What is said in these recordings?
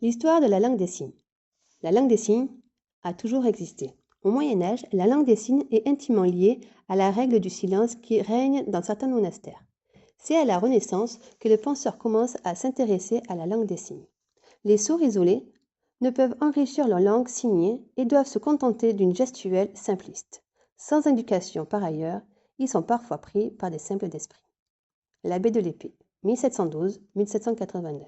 L'histoire de la langue des signes. La langue des signes a toujours existé. Au Moyen Âge, la langue des signes est intimement liée à la règle du silence qui règne dans certains monastères. C'est à la Renaissance que les penseurs commencent à s'intéresser à la langue des signes. Les sourds isolés ne peuvent enrichir leur langue signée et doivent se contenter d'une gestuelle simpliste. Sans indication par ailleurs, ils sont parfois pris par des simples d'esprit. L'abbé de l'Épée, 1712-1789.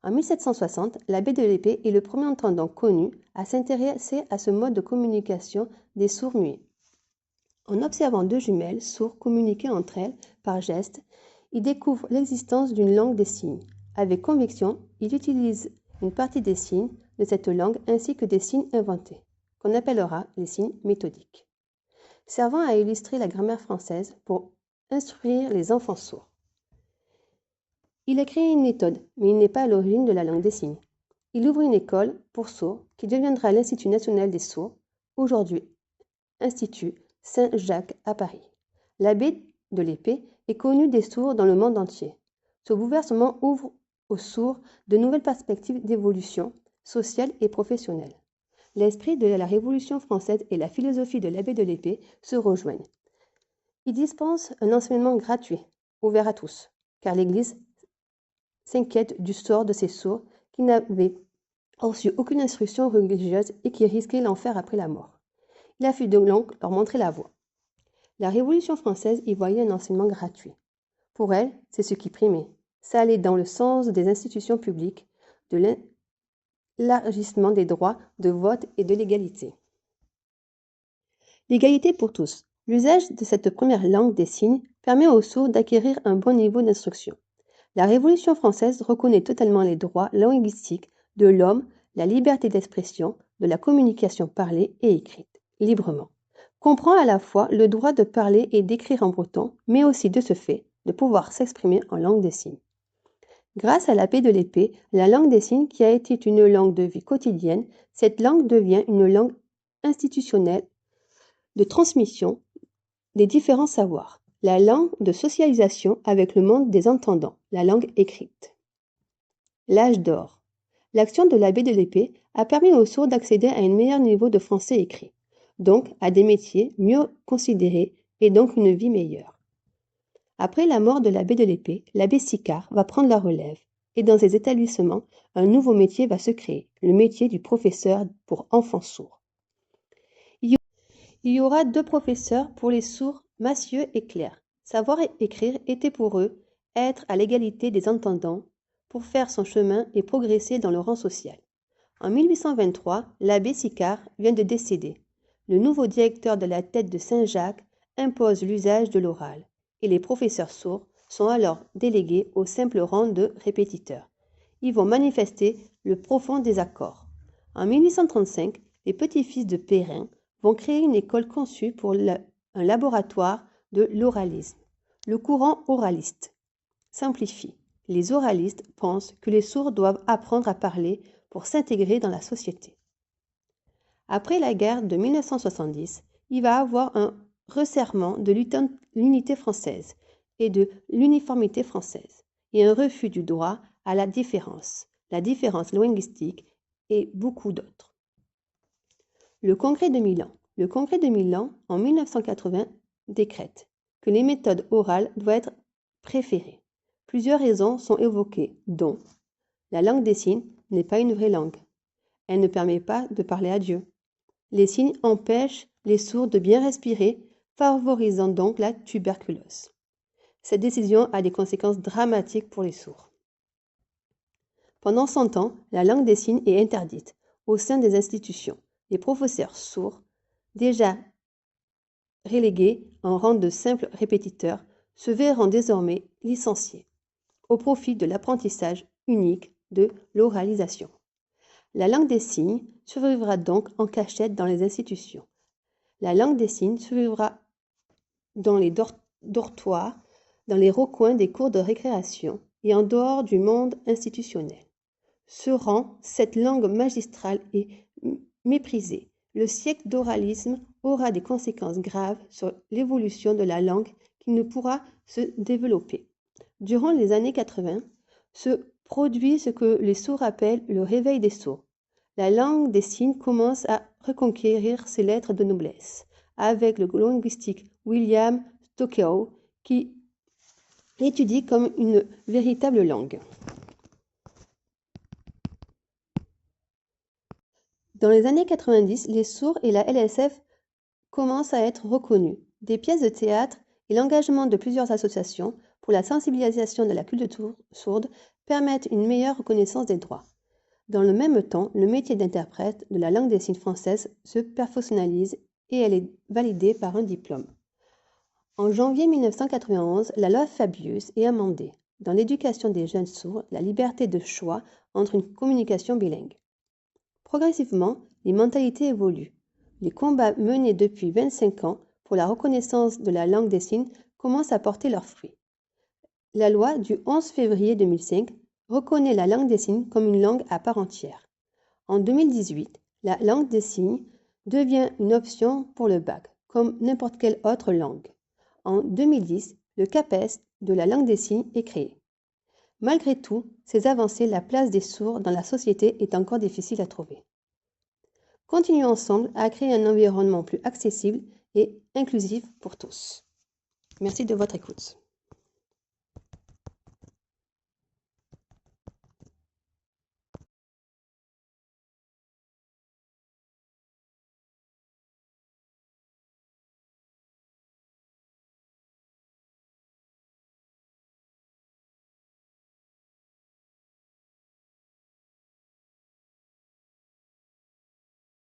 En 1760, l'abbé de l'Épée est le premier entendant connu à s'intéresser à ce mode de communication des sourds muets. En observant deux jumelles sourds communiquer entre elles par gestes, il découvre l'existence d'une langue des signes. Avec conviction, il utilise une partie des signes de cette langue ainsi que des signes inventés, qu'on appellera les signes méthodiques, servant à illustrer la grammaire française pour instruire les enfants sourds. Il a créé une méthode, mais il n'est pas à l'origine de la langue des signes. Il ouvre une école pour sourds qui deviendra l'Institut national des sourds, aujourd'hui Institut Saint-Jacques à Paris. L'abbé de l'Épée est connu des sourds dans le monde entier. Ce bouleversement ouvre aux sourds de nouvelles perspectives d'évolution sociale et professionnelle. L'esprit de la Révolution française et la philosophie de l'abbé de l'Épée se rejoignent. Il dispense un enseignement gratuit, ouvert à tous, car l'Église s'inquiète du sort de ces sourds qui n'avaient reçu aucune instruction religieuse et qui risquaient l'enfer après la mort. Il a fallu donc leur montrer la voie. La Révolution française y voyait un enseignement gratuit. Pour elle, c'est ce qui primait. Ça allait dans le sens des institutions publiques, de l'élargissement des droits de vote et de l'égalité. L'égalité pour tous. L'usage de cette première langue des signes permet aux sourds d'acquérir un bon niveau d'instruction. La Révolution française reconnaît totalement les droits linguistiques de l'homme, la liberté d'expression, de la communication parlée et écrite, librement. Comprend à la fois le droit de parler et d'écrire en breton, mais aussi de ce fait, de pouvoir s'exprimer en langue des signes. Grâce à l'abbé de l'Épée, la langue des signes qui a été une langue de vie quotidienne, cette langue devient une langue institutionnelle de transmission des différents savoirs. La langue de socialisation avec le monde des entendants, la langue écrite. L'âge d'or. L'action de l'abbé de l'Épée a permis aux sourds d'accéder à un meilleur niveau de français écrit, donc à des métiers mieux considérés et donc une vie meilleure. Après la mort de l'abbé de l'Épée, l'abbé Sicard va prendre la relève et dans ces établissements, un nouveau métier va se créer, le métier du professeur pour enfants sourds. Il y aura deux professeurs pour les sourds, Massieu et Clerc. Savoir écrire était pour eux être à l'égalité des entendants pour faire son chemin et progresser dans le rang social. En 1823, l'abbé Sicard vient de décéder. Le nouveau directeur de la tête de Saint-Jacques impose l'usage de l'oral et les professeurs sourds sont alors délégués au simple rang de répétiteurs. Ils vont manifester le profond désaccord. En 1835, les petits-fils de Perrin vont créer une école conçue pour un laboratoire de l'oralisme. Le courant oraliste simplifie. Les oralistes pensent que les sourds doivent apprendre à parler pour s'intégrer dans la société. Après la guerre de 1970, il va y avoir un resserrement de l'unité française et de l'uniformité française et un refus du droit à la différence linguistique et beaucoup d'autres. Le Congrès de Milan. Le Congrès de Milan, en 1980, décrète que les méthodes orales doivent être préférées. Plusieurs raisons sont évoquées, dont la langue des signes n'est pas une vraie langue. Elle ne permet pas de parler à Dieu. Les signes empêchent les sourds de bien respirer, favorisant donc la tuberculose. Cette décision a des conséquences dramatiques pour les sourds. Pendant 100 ans, la langue des signes est interdite au sein des institutions. Les professeurs sourds, déjà relégués en rang de simples répétiteurs, se verront désormais licenciés au profit de l'apprentissage unique de l'oralisation. La langue des signes survivra donc en cachette dans les institutions. La langue des signes survivra dans les dortoirs, dans les recoins des cours de récréation et en dehors du monde institutionnel. Ce rang, cette langue magistrale est méprisée. Le siècle d'oralisme aura des conséquences graves sur l'évolution de la langue qui ne pourra se développer. Durant les années 80, ce produit ce que les sourds appellent le réveil des sourds. La langue des signes commence à reconquérir ses lettres de noblesse, avec le linguistique William Stockow qui l'étudie comme une véritable langue. Dans les années 90, les sourds et la LSF commencent à être reconnus. Des pièces de théâtre et l'engagement de plusieurs associations pour la sensibilisation de la culture sourde permettent une meilleure reconnaissance des droits. Dans le même temps, le métier d'interprète de la langue des signes française se professionnalise et elle est validée par un diplôme. En janvier 1991, la loi Fabius est amendée. Dans l'éducation des jeunes sourds, la liberté de choix entre une communication bilingue. Progressivement, les mentalités évoluent. Les combats menés depuis 25 ans pour la reconnaissance de la langue des signes commencent à porter leurs fruits. La loi du 11 février 2005 reconnaît la langue des signes comme une langue à part entière. En 2018, la langue des signes devient une option pour le bac, comme n'importe quelle autre langue. En 2010, le CAPES de la langue des signes est créé. Malgré tout, ces avancées, la place des sourds dans la société est encore difficile à trouver. Continuons ensemble à créer un environnement plus accessible et inclusif pour tous. Merci de votre écoute.